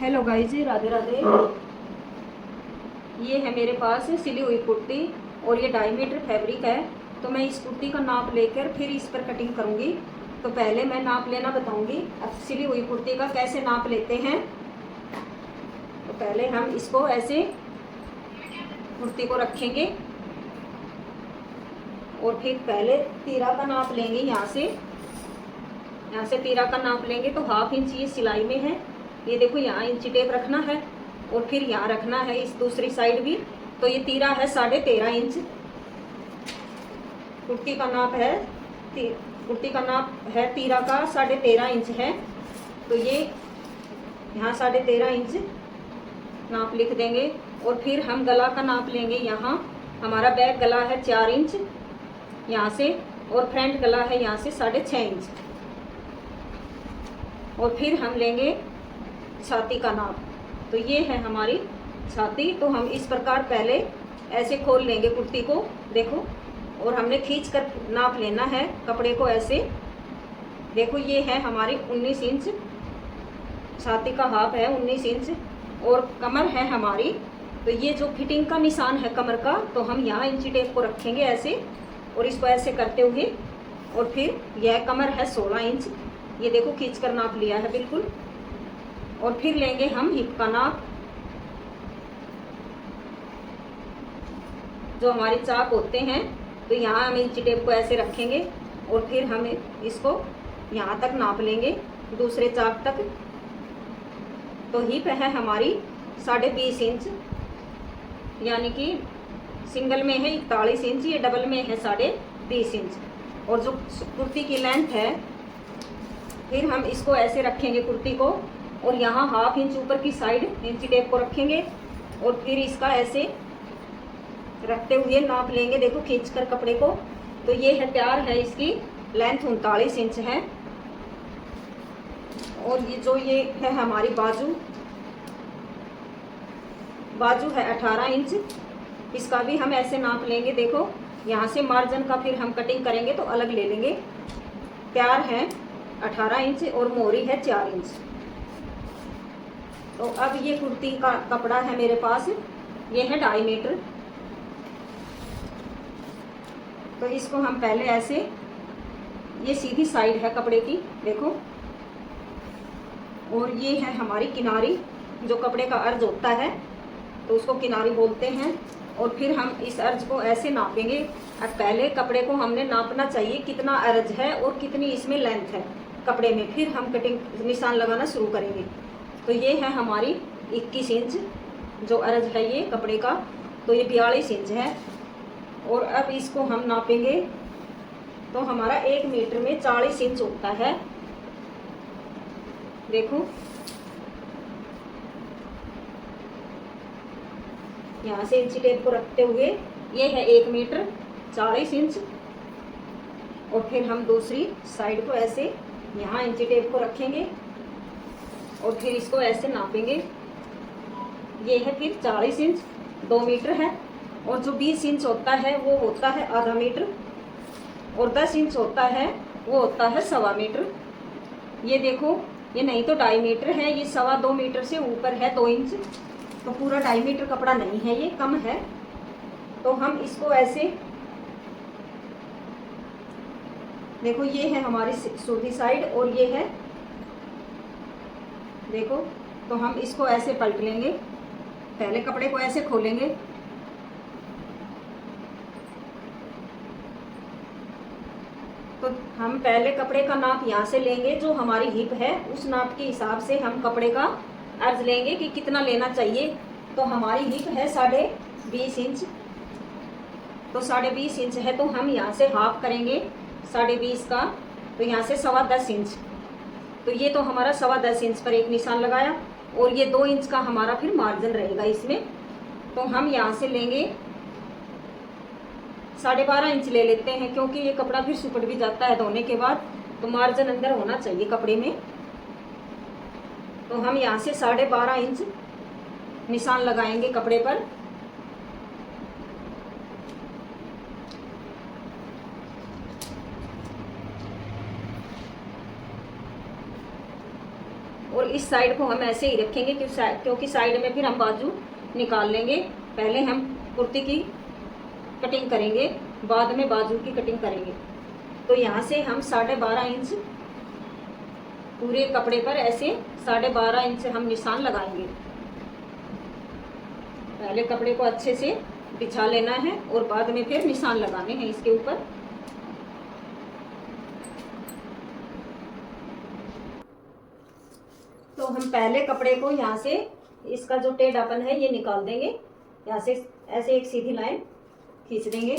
Hello guys, Radhe Radhe. ये है मेरे पास सिली हुई कुर्ती और ये 2.5 मीटर फैब्रिक है। तो मैं इस कुर्ती का नाप लेकर फिर इस पर कटिंग करूँगी। तो पहले मैं नाप लेना बताऊँगी। अब सिली हुई कुर्ती का कैसे नाप लेते हैं। तो पहले हम इसको ऐसे कुर्ती को रखेंगे और फिर पहले तीरा का नाप लेंगे। यहाँ से तीरा का नाप लेंगे तो 1/2 इंच ये सिलाई में है। ये देखो, यहाँ इंची टेप रखना है और फिर यहाँ रखना है इस दूसरी साइड भी। तो ये तीरा है 13.5 इंच। कुर्ती का नाप है तीरा का 13.5 इंच है। तो ये यहाँ 13.5 इंच नाप लिख देंगे। और फिर हम गला का नाप लेंगे। यहाँ हमारा बैक गला है 4 इंच यहाँ से, और फ्रंट गला है यहाँ से 6.5 इंच। और फिर हम लेंगे छाती का नाप। तो ये है हमारी छाती। तो हम इस प्रकार पहले ऐसे खोल लेंगे कुर्ती को, देखो। और हमने खींच कर नाप लेना है कपड़े को ऐसे। देखो, ये है हमारी 19 इंच छाती का हाफ है, 19 इंच। और कमर है हमारी, तो ये जो फिटिंग का निशान है कमर का, तो हम यहाँ इंची टेप को रखेंगे ऐसे और इसको ऐसे करते हुए। और फिर यह कमर है 16 इंच। ये देखो, खींच कर नाप लिया है बिल्कुल। और फिर लेंगे हम हिप का नाप। जो हमारे चाक होते हैं, तो यहाँ हम इंची टेप को ऐसे रखेंगे और फिर हम इसको यहाँ तक नाप लेंगे, दूसरे चाक तक। तो हिप है हमारी 20.5 इंच, यानी कि सिंगल में है 41 इंच, ये डबल में है 20.5 इंच। और जो कुर्ती की लेंथ है, फिर हम इसको ऐसे रखेंगे कुर्ती को, और यहाँ 1/2 इंच ऊपर की साइड इंची टेप को रखेंगे और फिर इसका ऐसे रखते हुए नाप लेंगे। देखो, खींचकर कपड़े को। तो ये है तैयार है, इसकी लेंथ 39 इंच है। और ये है हमारी बाजू है 18 इंच। इसका भी हम ऐसे नाप लेंगे। देखो, यहाँ से मार्जिन का फिर हम कटिंग करेंगे तो अलग ले लेंगे। तैयार है 18 इंच और मोहरी है 4 इंच। तो अब ये कुर्ती का कपड़ा है मेरे पास, ये है 2.5 मीटर। तो इसको हम पहले ऐसे, ये सीधी साइड है कपड़े की, देखो। और ये है हमारी किनारी, जो कपड़े का अर्ज होता है तो उसको किनारी बोलते हैं। और फिर हम इस अर्ज को ऐसे नापेंगे। अब पहले कपड़े को हमने नापना चाहिए कितना अर्ज है और कितनी इसमें लेंथ है कपड़े में, फिर हम कटिंग निशान लगाना शुरू करेंगे। तो ये है हमारी 21 इंच जो अर्ज है ये कपड़े का, तो ये 42 इंच है। और अब इसको हम नापेंगे तो हमारा 1 मीटर में 40 इंच होता है। देखो, यहाँ से इंची टेप को रखते हुए ये है 1 मीटर 40 इंच। और फिर हम दूसरी साइड को ऐसे यहाँ इंची टेप को रखेंगे और फिर इसको ऐसे नापेंगे। ये है फिर 40 इंच, 2 मीटर है। और जो 20 इंच होता है वो होता है आधा मीटर, और 10 इंच होता है वो होता है 1.25 मीटर। ये देखो, ये नहीं तो 2.5 मीटर है, ये 2.25 मीटर से ऊपर है 2 इंच। तो पूरा 2.5 मीटर कपड़ा नहीं है, ये कम है। तो हम इसको ऐसे, देखो, ये है हमारी सूदी साइड और ये है, देखो। तो हम इसको ऐसे पलट लेंगे, पहले कपड़े को ऐसे खोलेंगे। तो हम पहले कपड़े का नाप यहाँ से लेंगे, जो हमारी हिप है उस नाप के हिसाब से हम कपड़े का अर्ज लेंगे कि कितना लेना चाहिए। तो हमारी हिप है 20.5 इंच, तो 20.5 इंच है, तो हम यहाँ से हाफ करेंगे 20.5 का, तो यहाँ से 10.25 इंच। तो ये तो हमारा 10.25 इंच पर एक निशान लगाया, और ये 2 इंच का हमारा फिर मार्जिन रहेगा इसमें। तो हम यहाँ से लेंगे 12.5 इंच ले लेते हैं, क्योंकि ये कपड़ा फिर सुपट भी जाता है धोने के बाद, तो मार्जिन अंदर होना चाहिए कपड़े में। तो हम यहाँ से 12.5 इंच निशान लगाएंगे कपड़े पर। और इस साइड को हम ऐसे ही रखेंगे क्योंकि साइड में फिर हम बाजू निकाल लेंगे। पहले हम कुर्ती की कटिंग करेंगे, बाद में बाजू की कटिंग करेंगे। तो यहाँ से हम 12.5 इंच पूरे कपड़े पर ऐसे 12.5 इंच हम निशान लगाएंगे। पहले कपड़े को अच्छे से बिछा लेना है और बाद में फिर निशान लगाने हैं इसके ऊपर। तो हम पहले कपड़े को यहाँ से इसका जो टेढ़ापन है ये निकाल देंगे। यहाँ से ऐसे एक सीधी लाइन खींच देंगे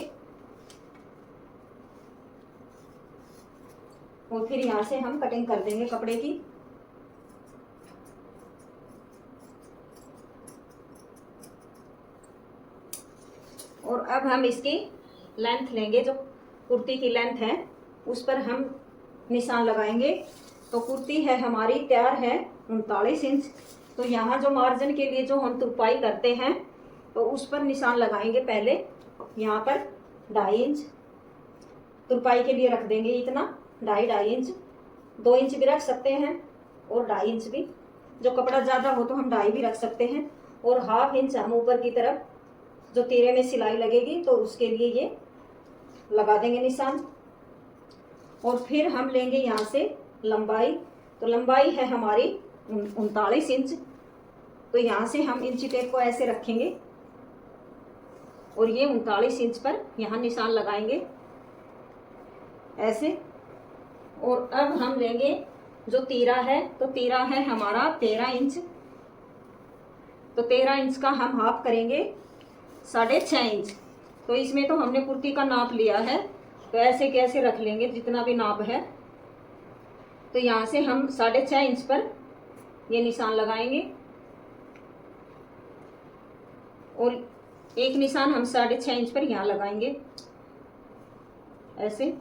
और फिर यहाँ से हम कटिंग कर देंगे कपड़े की। और अब हम इसकी लेंथ लेंगे, जो कुर्ती की लेंथ है उस पर हम निशान लगाएंगे। तो कुर्ती है हमारी तैयार है 39 इंच। तो यहाँ जो मार्जिन के लिए जो हम तुरपाई करते हैं तो उस पर निशान लगाएंगे। पहले यहाँ पर 2.5 इंच तुरपाई के लिए रख देंगे, इतना 2.5 इंच, 2 इंच भी रख सकते हैं और 2.5 इंच भी। जो कपड़ा ज़्यादा हो तो हम 2.5 भी रख सकते हैं। और 1/2 इंच हम ऊपर की तरफ जो तीरे में सिलाई लगेगी तो उसके लिए ये लगा देंगे निशान। और फिर हम लेंगे यहाँ से लंबाई। तो लंबाई है हमारी 39 इंच। तो यहाँ से हम इंची टेप को ऐसे रखेंगे और ये 39 इंच पर यहाँ निशान लगाएंगे ऐसे। और अब हम लेंगे जो तीरा है, तो तीरा है हमारा 13 इंच। तो 13 इंच का हम हाफ करेंगे 6.5 इंच। तो इसमें तो हमने कुर्ती का नाप लिया है, तो ऐसे कैसे रख लेंगे जितना भी नाप है। तो यहाँ से हम 6.5 इंच पर ये निशान लगाएंगे और एक निशान हम 6.5 इंच पर यहाँ लगाएंगे ऐसे।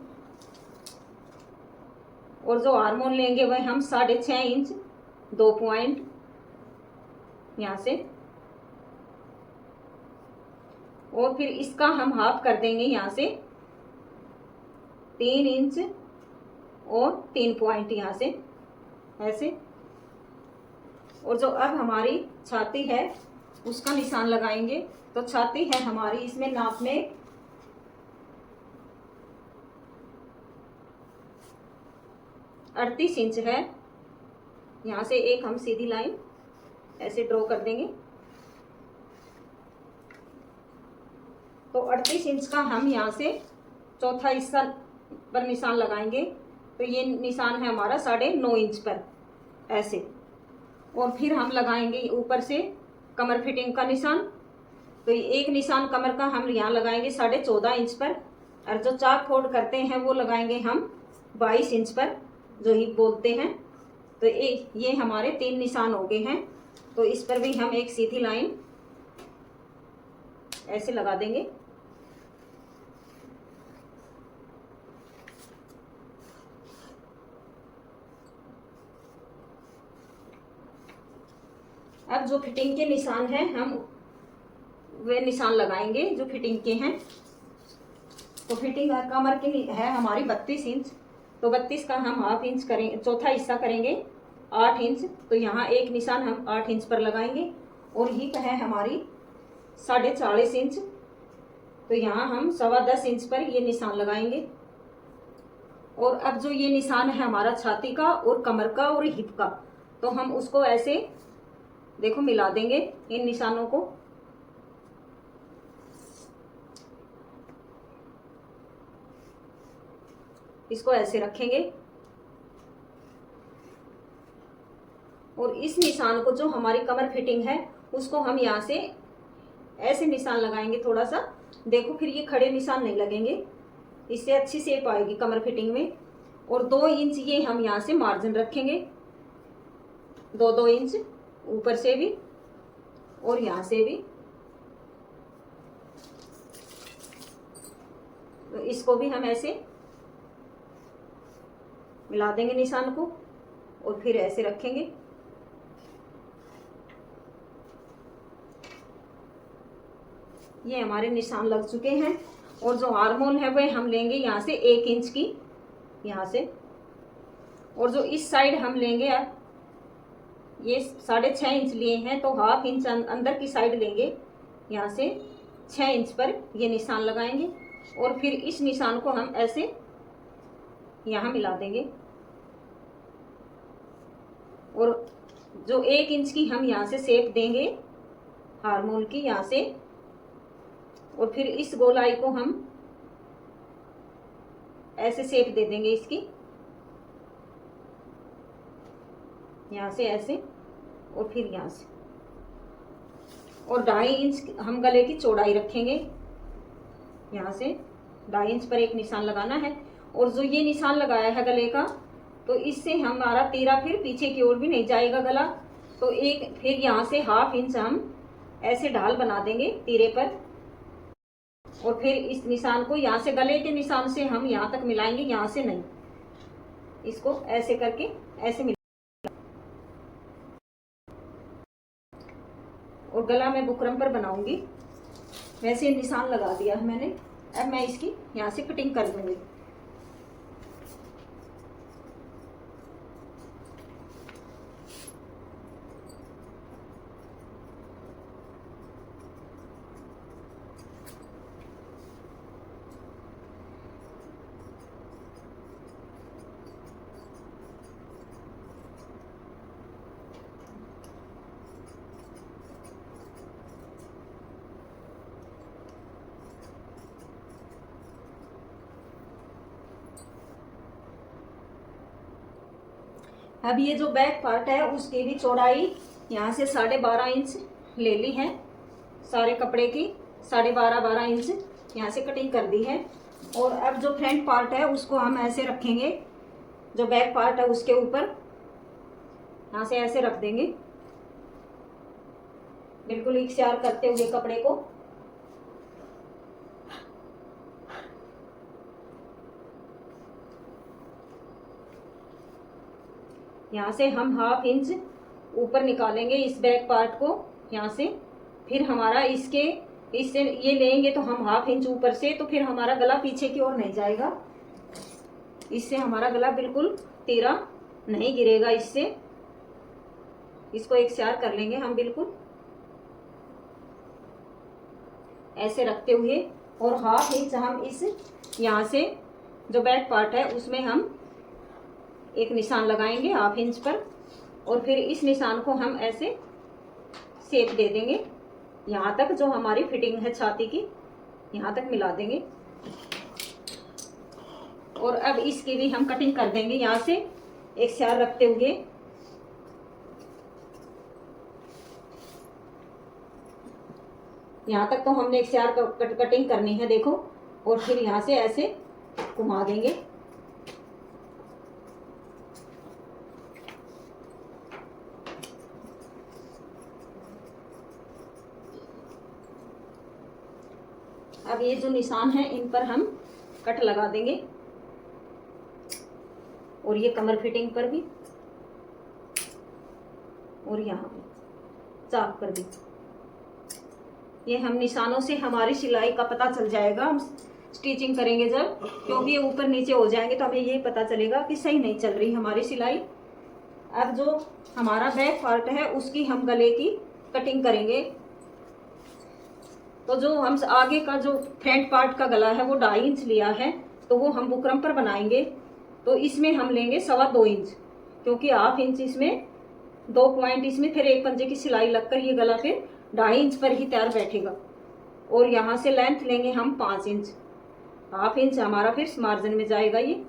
और जो हार्मोन लेंगे वह हम 6.5 इंच 2 पॉइंट यहाँ से। और फिर इसका हम हाफ कर देंगे यहाँ से 3 इंच और 3 पॉइंट यहाँ से ऐसे। और जो अब हमारी छाती है उसका निशान लगाएंगे। तो छाती है हमारी, इसमें नाप में 38 इंच है। यहाँ से एक हम सीधी लाइन ऐसे ड्रॉ कर देंगे। तो 38 इंच का हम यहाँ से चौथा हिस्सा पर निशान लगाएंगे। तो ये निशान है हमारा 9.5 इंच पर ऐसे। और फिर हम लगाएंगे ऊपर से कमर फिटिंग का निशान। तो एक निशान कमर का हम यहाँ लगाएंगे 14.5 इंच पर। और जो चाक फोल्ड करते हैं वो लगाएंगे हम 22 इंच पर, जो ही बोलते हैं। तो ये हमारे 3 निशान हो गए हैं। तो इस पर भी हम एक सीधी लाइन ऐसे लगा देंगे। अब जो फिटिंग के निशान हैं हम वे निशान लगाएंगे जो फिटिंग के हैं। तो फिटिंग कमर की है हमारी 32 इंच। तो 32 का हम हाफ इंच करेंगे, चौथा हिस्सा करेंगे 8 इंच। तो यहाँ एक निशान हम 8 इंच पर लगाएंगे। और हिप है हमारी 40.5 इंच। तो यहाँ हम 10.25 इंच पर ये निशान लगाएंगे। और अब जो ये निशान है हमारा छाती का और कमर का और हिप का, तो हम उसको ऐसे देखो मिला देंगे इन निशानों को। इसको ऐसे रखेंगे और इस निशान को जो हमारी कमर फिटिंग है उसको हम यहाँ से ऐसे निशान लगाएंगे थोड़ा सा। देखो फिर ये खड़े निशान नहीं लगेंगे, इससे अच्छी शेप आएगी कमर फिटिंग में। और 2 इंच ये हम यहाँ से मार्जिन रखेंगे, 2-2 इंच ऊपर से भी और यहाँ से भी। तो इसको भी हम ऐसे मिला देंगे निशान को और फिर ऐसे रखेंगे। ये हमारे निशान लग चुके हैं। और जो आर्मोल है वह हम लेंगे यहाँ से 1 इंच की यहाँ से। और जो इस साइड हम लेंगे ये 6.5 इंच लिए हैं, तो हाफ इंच अंदर की साइड लेंगे, यहाँ से 6 इंच पर ये निशान लगाएंगे और फिर इस निशान को हम ऐसे यहाँ मिला देंगे और जो 1 इंच की हम यहाँ से शेप देंगे हार्मोल की यहाँ से, और फिर इस गोलाई को हम ऐसे शेप दे देंगे इसकी, यहाँ से ऐसे और फिर यहाँ से, और 2.5 इंच हम गले की चौड़ाई रखेंगे, यहाँ से 2.5 इंच पर एक निशान लगाना है। और जो ये निशान लगाया है गले का, तो इससे हमारा तीरा फिर पीछे की ओर भी नहीं जाएगा गला, तो एक फिर यहाँ से हाफ इंच हम ऐसे ढाल बना देंगे तीरे पर, और फिर इस निशान को यहाँ से गले के निशान से हम यहाँ तक मिलाएंगे, यहाँ से नहीं, इसको ऐसे करके ऐसे मिला, और गला मैं बुकरम पर बनाऊंगी। वैसे निशान लगा दिया है मैंने, अब मैं इसकी यहाँ से कटिंग कर दूंगी। अब ये जो बैक पार्ट है उसकी भी चौड़ाई यहाँ से 12.5 इंच ले ली है, सारे कपड़े की 12.5 इंच यहाँ से कटिंग कर दी है। और अब जो फ्रंट पार्ट है उसको हम ऐसे रखेंगे, जो बैक पार्ट है उसके ऊपर यहाँ से ऐसे रख देंगे, बिल्कुल इक्तियार करते हुए कपड़े को। यहाँ से हम हाफ इंच ऊपर निकालेंगे इस बैक पार्ट को यहाँ से, फिर हमारा इससे ये लेंगे तो हम हाफ इंच ऊपर से, तो फिर हमारा गला पीछे की ओर नहीं जाएगा, इससे हमारा गला बिल्कुल तीरा नहीं गिरेगा। इसको इक्तियार कर लेंगे हम बिल्कुल ऐसे रखते हुए, और हाफ इंच हम इस यहाँ से जो बैक पार्ट है उसमें हम एक निशान लगाएंगे हाफ इंच पर, और फिर इस निशान को हम ऐसे शेप दे देंगे, यहाँ तक जो हमारी फिटिंग है छाती की यहाँ तक मिला देंगे। और अब इसकी भी हम कटिंग कर देंगे यहाँ से एक स्यार रखते हुए। यहाँ तक तो हमने एक स्यार कटिंग करनी है देखो, और फिर यहाँ से ऐसे घुमा देंगे। अब ये जो निशान है इन पर हम कट लगा देंगे, और ये कमर फिटिंग पर भी और यहाँ चाक पर भी। ये हम निशानों से हमारी सिलाई का पता चल जाएगा हम स्टिचिंग करेंगे जब, क्योंकि ये ऊपर नीचे हो जाएंगे तो हमें यही पता चलेगा कि सही नहीं चल रही हमारी सिलाई। अब जो हमारा बैक पार्ट है उसकी हम गले की कटिंग करेंगे। तो जो हम आगे का जो फ्रंट पार्ट का गला है वो 2.5 इंच लिया है, तो वो हम बुकरम पर बनाएंगे। तो इसमें हम लेंगे 2.25 इंच, क्योंकि हाफ इंच इसमें 2 पॉइंट इसमें फिर एक पंजे की सिलाई लगकर ये गला फिर 2.5 इंच पर ही तैयार बैठेगा। और यहाँ से लेंथ लेंगे हम 5 इंच, हाफ इंच हमारा फिर मार्जिन में जाएगा। ये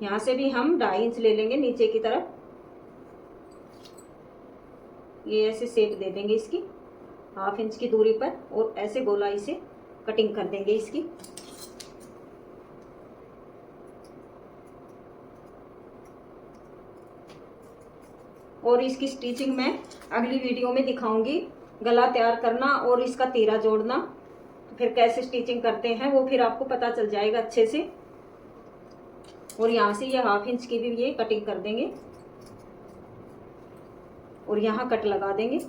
यहाँ से भी हम 2.5 इंच ले लेंगे नीचे की तरफ, ये ऐसे शेप दे देंगे इसकी हाफ इंच की दूरी पर, और ऐसे गोलाई से कटिंग कर देंगे इसकी। और इसकी स्टिचिंग मैं अगली वीडियो में दिखाऊंगी। गला तैयार करना और इसका तीरा जोड़ना, तो फिर कैसे स्टिचिंग करते हैं वो फिर आपको पता चल जाएगा अच्छे से। और यहाँ से ये हाफ इंच की भी ये कटिंग कर देंगे, और यहाँ कट लगा देंगे।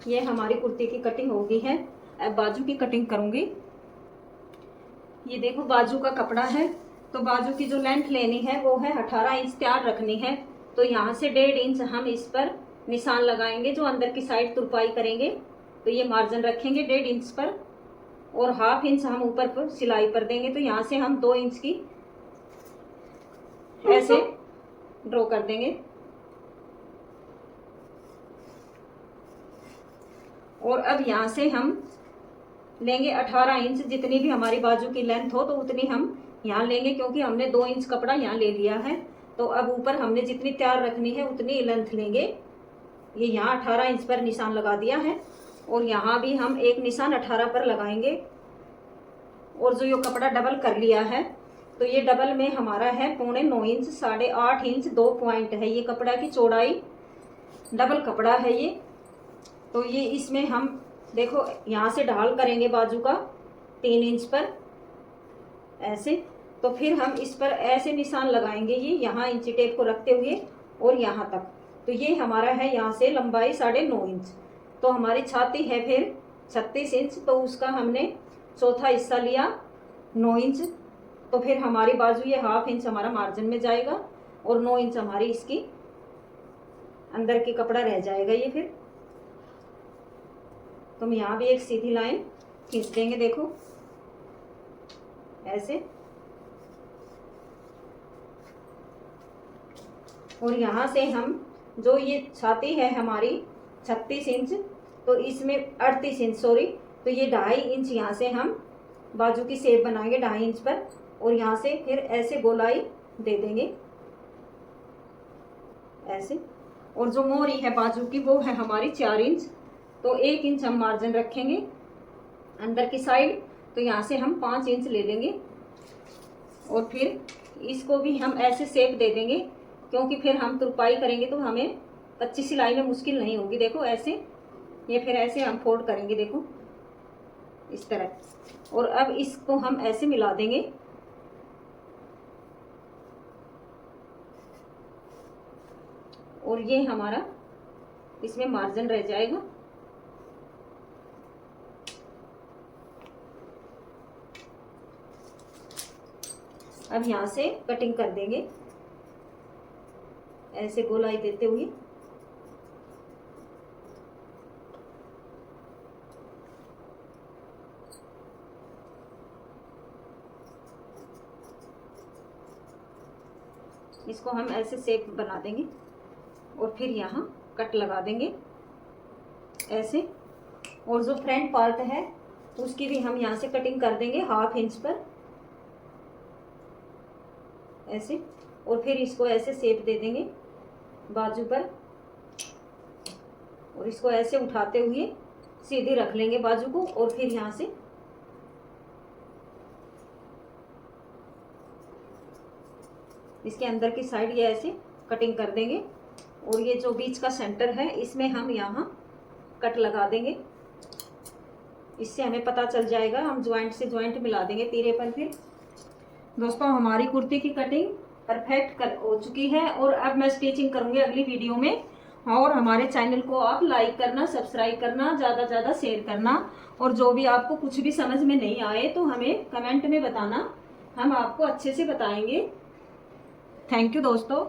ये हमारी कुर्ती की कटिंग हो गई है। अब बाजू की कटिंग करूंगी। ये देखो बाजू का कपड़ा है, तो बाजू की जो लेंथ लेनी है वो है 18 इंच तैयार रखनी है। तो यहाँ से 1.5 इंच हम इस पर निशान लगाएंगे, जो अंदर की साइड तुरपाई करेंगे। तो ये मार्जिन रखेंगे 1.5 इंच पर, और 1/2 इंच हम ऊपर पर सिलाई पर देंगे। तो यहाँ से हम 2 इंच की ऐसे ड्रॉ कर देंगे। और अब यहाँ से हम लेंगे 18 इंच, जितनी भी हमारी बाजू की लेंथ हो तो उतनी हम यहाँ लेंगे, क्योंकि हमने 2 इंच कपड़ा यहाँ ले लिया है। तो अब ऊपर हमने जितनी तैयार रखनी है उतनी लेंथ लेंगे। ये यहाँ 18 इंच पर निशान लगा दिया है, और यहाँ भी हम एक निशान 18 पर लगाएंगे। और जो ये कपड़ा डबल कर लिया है, तो ये डबल में हमारा है 9.25 इंच, 8.5 इंच 2 पॉइंट है ये कपड़ा की चौड़ाई, डबल कपड़ा है ये। तो ये इसमें हम देखो यहाँ से ढाल करेंगे बाजू का 3 इंच पर ऐसे। तो फिर हम इस पर ऐसे निशान लगाएंगे, ये यहाँ इंची टेप को रखते हुए और यहाँ तक। तो ये हमारा है यहाँ से लंबाई 9.5 इंच। तो हमारी छाती है फिर 36 इंच, तो उसका हमने चौथा हिस्सा लिया 9 इंच। तो फिर हमारी बाजू ये 1/2 इंच हमारा मार्जिन में जाएगा, और 9 इंच हमारी इसकी अंदर की कपड़ा रह जाएगा ये। फिर तो हम यहाँ भी एक सीधी लाइन खींच देंगे, देखो ऐसे। और यहाँ से हम जो ये छाती है हमारी 36 इंच, तो इसमें 38 इंच सॉरी, तो ये 2.5 इंच यहाँ से हम बाजू की शेप बनाएंगे 2.5 इंच पर, और यहाँ से फिर ऐसे गोलाई दे देंगे ऐसे। और जो मोरी है बाजू की वो है हमारी 4 इंच, तो 1 इंच हम मार्जिन रखेंगे अंदर की साइड। तो यहाँ से हम 5 इंच ले लेंगे, और फिर इसको भी हम ऐसे शेप दे देंगे, क्योंकि फिर हम तुरपाई करेंगे तो हमें कच्ची सिलाई में मुश्किल नहीं होगी। देखो ऐसे, ये फिर ऐसे हम फोल्ड करेंगे, देखो इस तरह। और अब इसको हम ऐसे मिला देंगे, और ये हमारा इसमें मार्जिन रह जाएगा। अब यहाँ से कटिंग कर देंगे ऐसे गोलाई देते हुए। इसको हम ऐसे शेप बना देंगे, और फिर यहाँ कट लगा देंगे ऐसे। और जो फ्रंट पार्ट है उसकी भी हम यहाँ से कटिंग कर देंगे 1/2 इंच पर ऐसे। और फिर इसको ऐसे शेप दे देंगे बाजू पर, और इसको ऐसे उठाते हुए सीधी रख लेंगे बाजू को। और फिर यहाँ से इसके अंदर की साइड ये ऐसे कटिंग कर देंगे, और ये जो बीच का सेंटर है इसमें हम यहाँ कट लगा देंगे। इससे हमें पता चल जाएगा, हम ज्वाइंट से ज्वाइंट मिला देंगे तीरे पर। फिर दोस्तों हमारी कुर्ती की कटिंग परफेक्ट हो चुकी है, और अब मैं स्टिचिंग करूंगी अगली वीडियो में। और हमारे चैनल को आप लाइक करना, सब्सक्राइब करना, ज़्यादा से ज़्यादा शेयर करना। और जो भी आपको कुछ भी समझ में नहीं आए तो हमें कमेंट में बताना, हम आपको अच्छे से बताएंगे। थैंक यू दोस्तों।